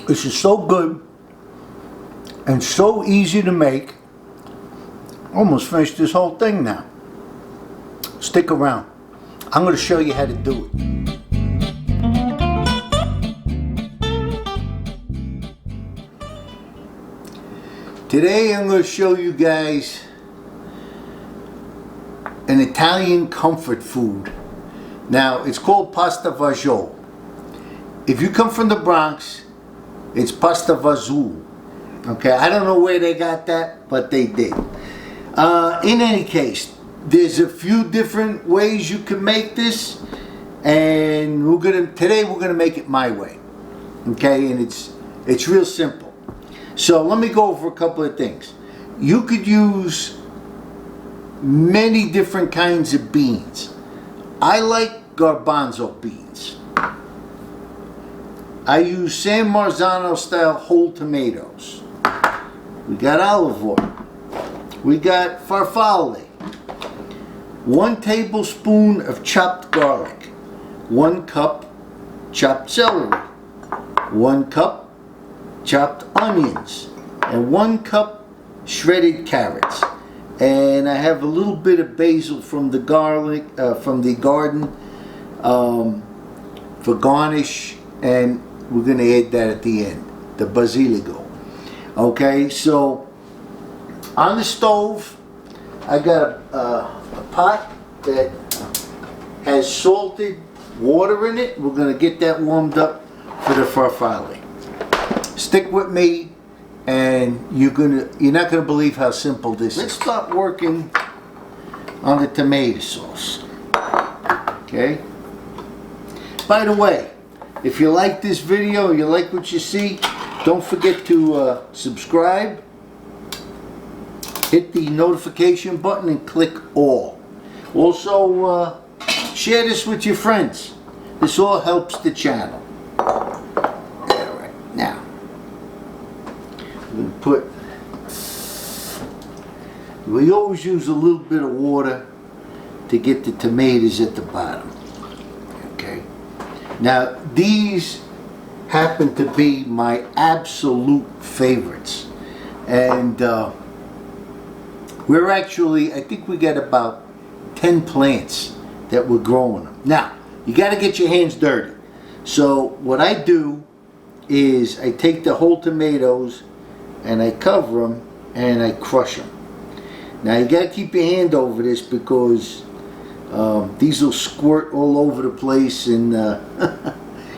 This is so good and so easy to make. Almost finished this whole thing now. Stick around. I'm going to show you how to do it. Today I'm going to show you guys an Italian comfort food. Now it's called Pasta Fagioli. If you come from the Bronx, it's Pasta Fagioli. Okay, I don't know where they got that, but they did. In any case, there's a few different ways you can make this, and today we're gonna make it my way. Okay, and it's real simple. So let me go over a couple of things. You could use many different kinds of beans. I like garbanzo beans. I use San Marzano style whole tomatoes. We got olive oil. We got Farfale. 1 tablespoon of chopped garlic. 1 cup chopped celery. 1 cup chopped onions. And 1 cup shredded carrots. And I have a little bit of basil from the garden for garnish, and we're going to add that at the end, the basilico. Okay, so on the stove I got a pot that has salted water in it. We're going to get that warmed up for the farfalle. Stick with me, and you're not gonna believe how simple this is. Let's start working on the tomato sauce. Okay. By the way, if you like this video, you like what you see, don't forget to subscribe, hit the notification button, and click all. Also, share this with your friends. This all helps the channel. Now, we always use a little bit of water to get the tomatoes at the bottom. Okay. Now, these happen to be my absolute favorites. And we're actually, I think we got about 10 plants that we're growing them. Now, you got to get your hands dirty. So what I do is I take the whole tomatoes and I cover them and I crush them. Now you got to keep your hand over this because these will squirt all over the place, and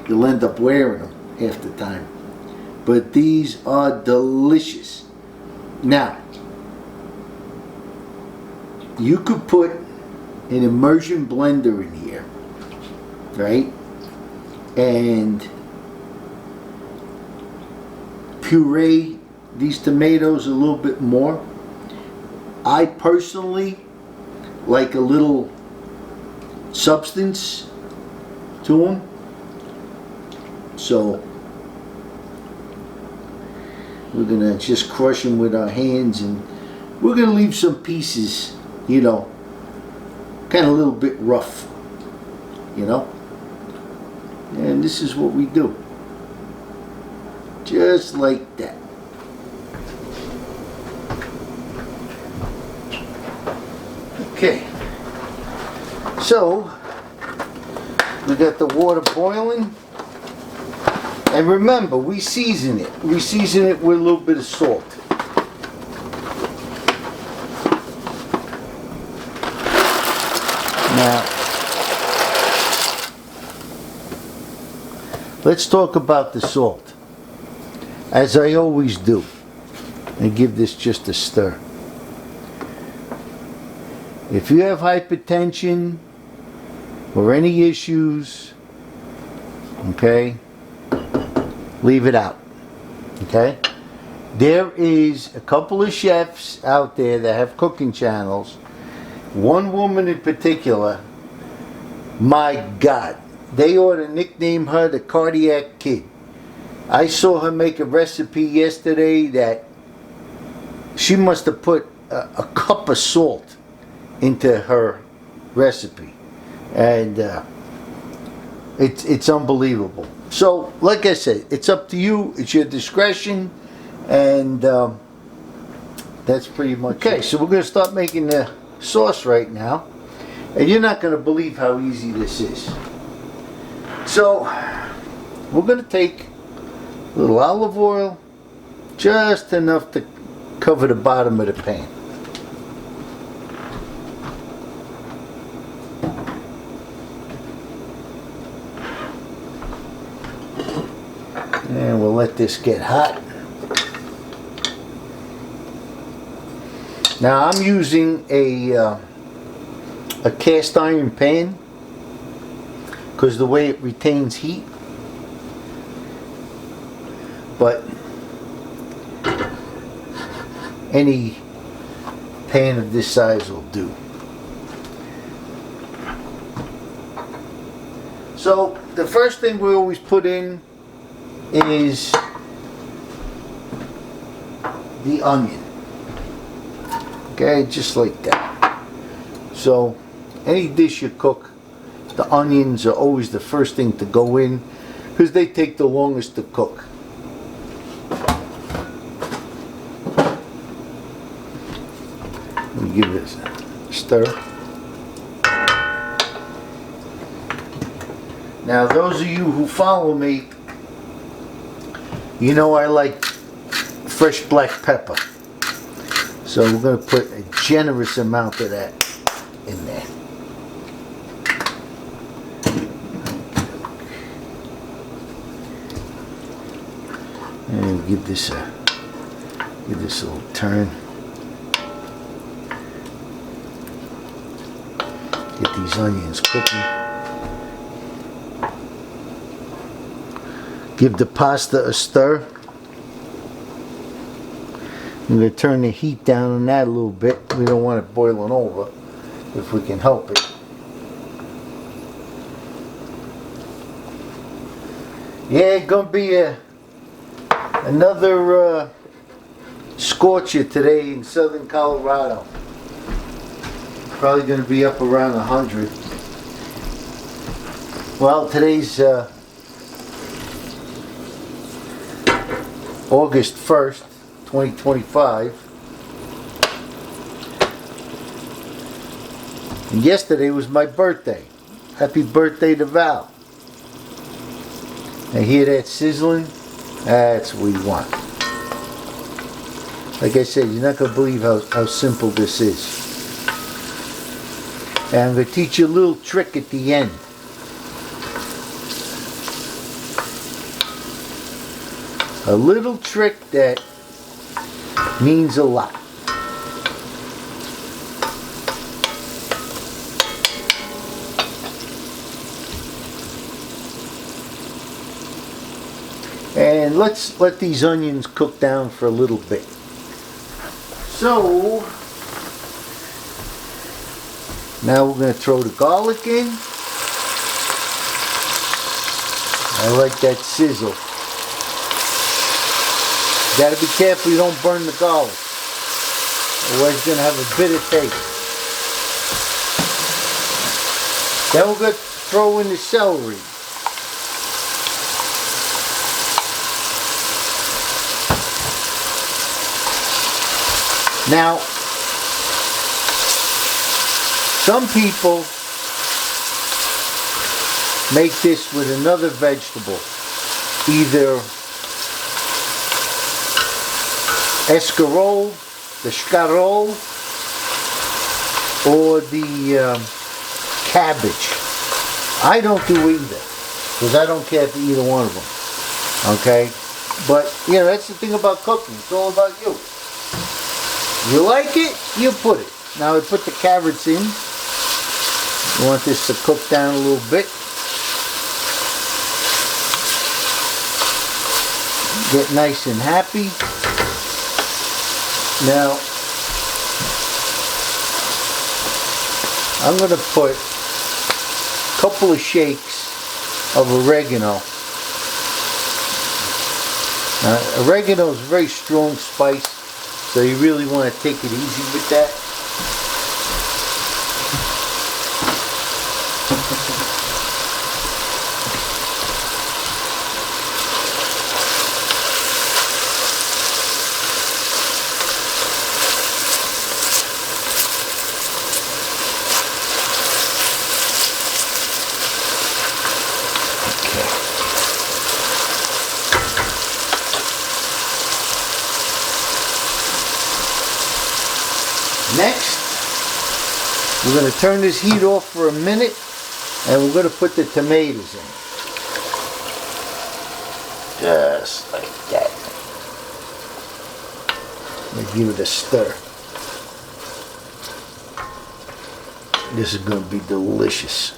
you'll end up wearing them half the time. But these are delicious. Now, you could put an immersion blender in here, right? And puree these tomatoes a little bit more. I personally like a little substance to them, so we're gonna just crush them with our hands, and we're gonna leave some pieces, you know, kind of a little bit rough, you know, and this is what we do, just like that. Okay, so we got the water boiling, and remember, we season it. We season it with a little bit of salt. Now, let's talk about the salt, as I always do, and give this just a stir. If you have hypertension or any issues, okay, leave it out, okay? There is a couple of chefs out there that have cooking channels. One woman in particular, my God, they ought to nickname her the Cardiac Kid. I saw her make a recipe yesterday that she must have put a cup of salt into her recipe, and It's unbelievable. So, like I said, it's up to you. It's your discretion, and that's pretty much okay. So we're going to start making the sauce right now, and you're not going to believe how easy this is. So we're going to take a little olive oil, just enough to cover the bottom of the pan. And we'll let this get hot. Now I'm using a cast iron pan because the way it retains heat. But any pan of this size will do. So the first thing we always put in is the onion. Okay, just like that. So any dish you cook, the onions are always the first thing to go in because they take the longest to cook. Let me give this a stir. Now those of you who follow me, you know I like fresh black pepper. So we're going to put a generous amount of that in there. And give this a little turn. Get these onions cooking. Give the pasta a stir. I'm going to turn the heat down on that a little bit. We don't want it boiling over if we can help it. Yeah, it's going to be another scorcher today in southern Colorado. Probably going to be up around 100. Well, today's August 1st, 2025. And yesterday was my birthday. Happy birthday to Val. Now hear that sizzling? That's what we want. Like I said, you're not going to believe how simple this is. And I'm going to teach you a little trick at the end. A little trick that means a lot. And let's let these onions cook down for a little bit. So now we're going to throw the garlic in. I like that sizzle. You got to be careful you don't burn the garlic. Otherwise it's going to have a bitter taste. Then we're going to throw in the celery. Now, some people make this with another vegetable, either escarole, the scarole, or the cabbage. I don't do either, because I don't care for either one of them. Okay? But, you know, that's the thing about cooking. It's all about you. You like it, you put it. Now I put the carrots in. You want this to cook down a little bit. Get nice and happy. Now, I'm going to put a couple of shakes of oregano. Now, oregano is a very strong spice. So you really want to take it easy with that. We're going to turn this heat off for a minute, and we're going to put the tomatoes in. Just like that. Let me give it a stir. This is going to be delicious.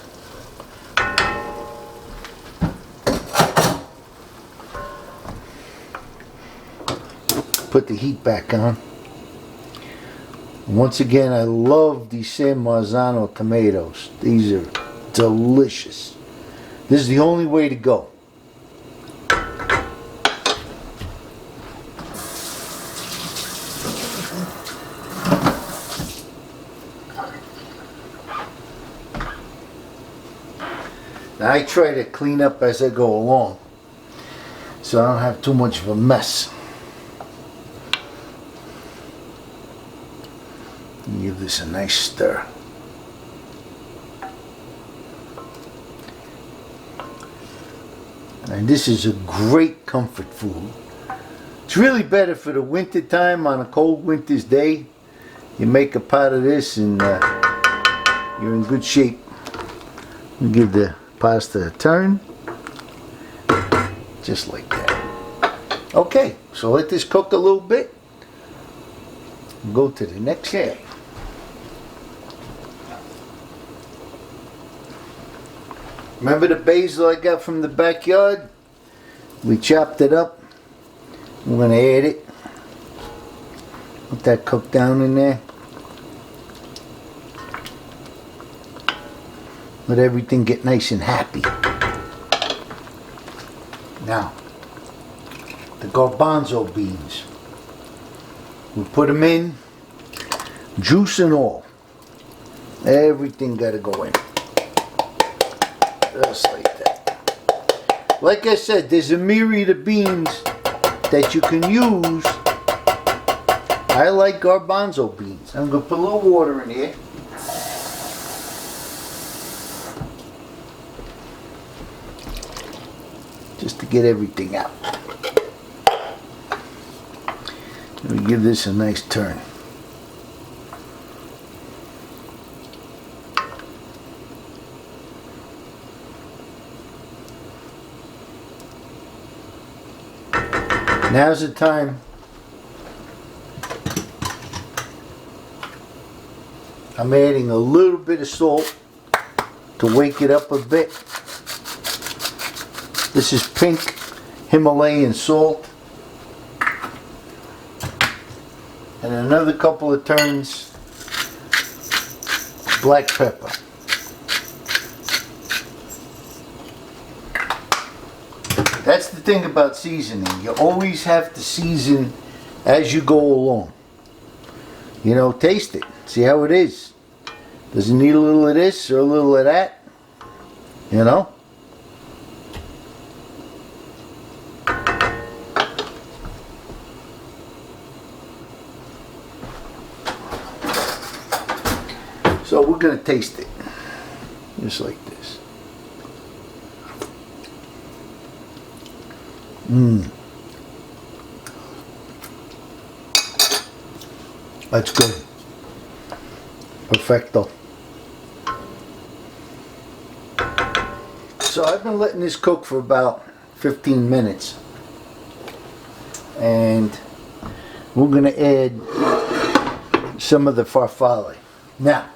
Put the heat back on. Once again, I love these San Marzano tomatoes. These are delicious. This is the only way to go. Now I try to clean up as I go along, so I don't have too much of a mess. Give this a nice stir. And this is a great comfort food. It's really better for the winter time on a cold winter's day. You make a pot of this and you're in good shape. You give the pasta a turn. Just like that. Okay, so let this cook a little bit. Go to the next step. Remember the basil I got from the backyard? We chopped it up. We're going to add it. Let that cook down in there. Let everything get nice and happy. Now, the garbanzo beans. We put them in, juice and all. Everything got to go in. Just like that. Like I said, there's a myriad of beans that you can use. I like garbanzo beans. I'm going to put a little water in here. Just to get everything out. Let me give this a nice turn. Now's the time. I'm adding a little bit of salt to wake it up a bit. This is pink Himalayan salt. And another couple of turns black pepper. That's the thing about seasoning. You always have to season as you go along. You know, taste it. See how it is. Does it need a little of this or a little of that? You know? So we're going to taste it. Just like this. That's good. Perfecto. So I've been letting this cook for about 15 minutes. And we're going to add some of the farfale. Now,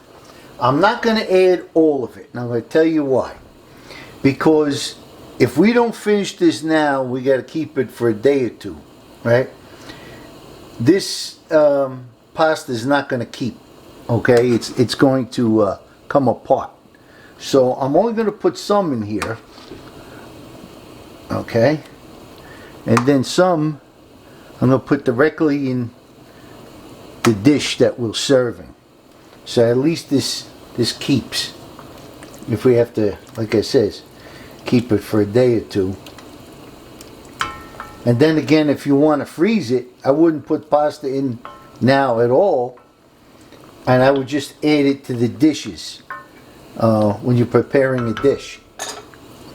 I'm not going to add all of it. And I'm going to tell you why. Because if we don't finish this now, we got to keep it for a day or two, right? This pasta is not going to keep, okay? It's going to come apart. So I'm only going to put some in here, okay? And then some I'm going to put directly in the dish that we're serving. So at least this keeps. If we have to, like I says, keep it for a day or two. And then again, if you want to freeze it, I wouldn't put pasta in now at all, and I would just add it to the dishes when you're preparing a dish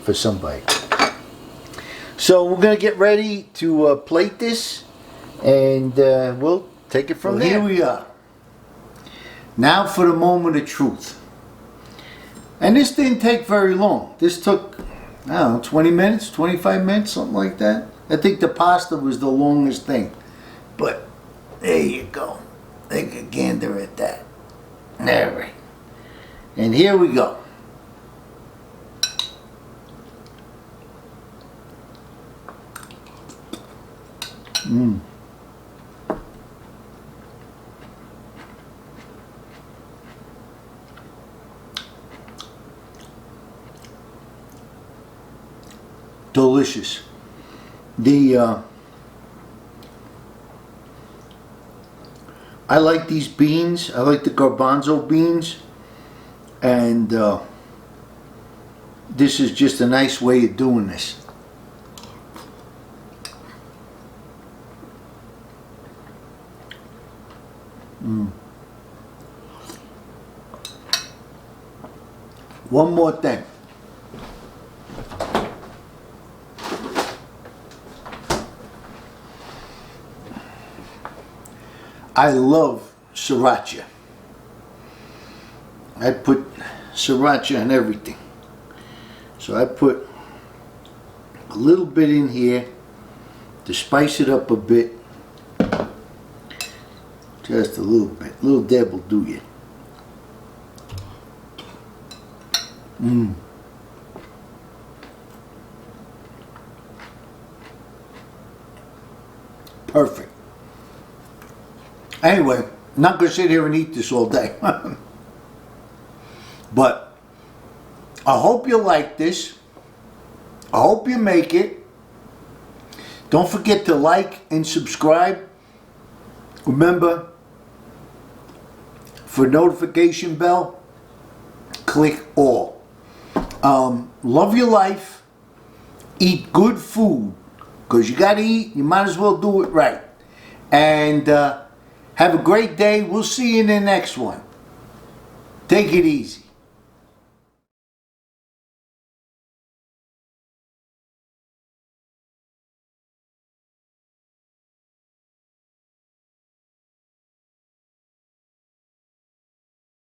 for somebody. So we're going to get ready to plate this, and we'll take it from there. Here we are. Now for the moment of truth. And this didn't take very long. This took, I don't know, 20 minutes, 25 minutes, something like that. I think the pasta was the longest thing. But there you go. Take a gander at that. All right. And here we go. Delicious. I like these beans. I like the garbanzo beans, and this is just a nice way of doing this. One more thing. I love sriracha. I put sriracha on everything. So I put a little bit in here to spice it up a bit. Just a little bit. A little dab will do you. Perfect. Anyway, I'm not going to sit here and eat this all day. But I hope you like this. I hope you make it. Don't forget to like and subscribe. Remember, for notification bell, click all. Love your life. Eat good food. Because you got to eat, you might as well do it right. And have a great day. We'll see you in the next one. Take it easy.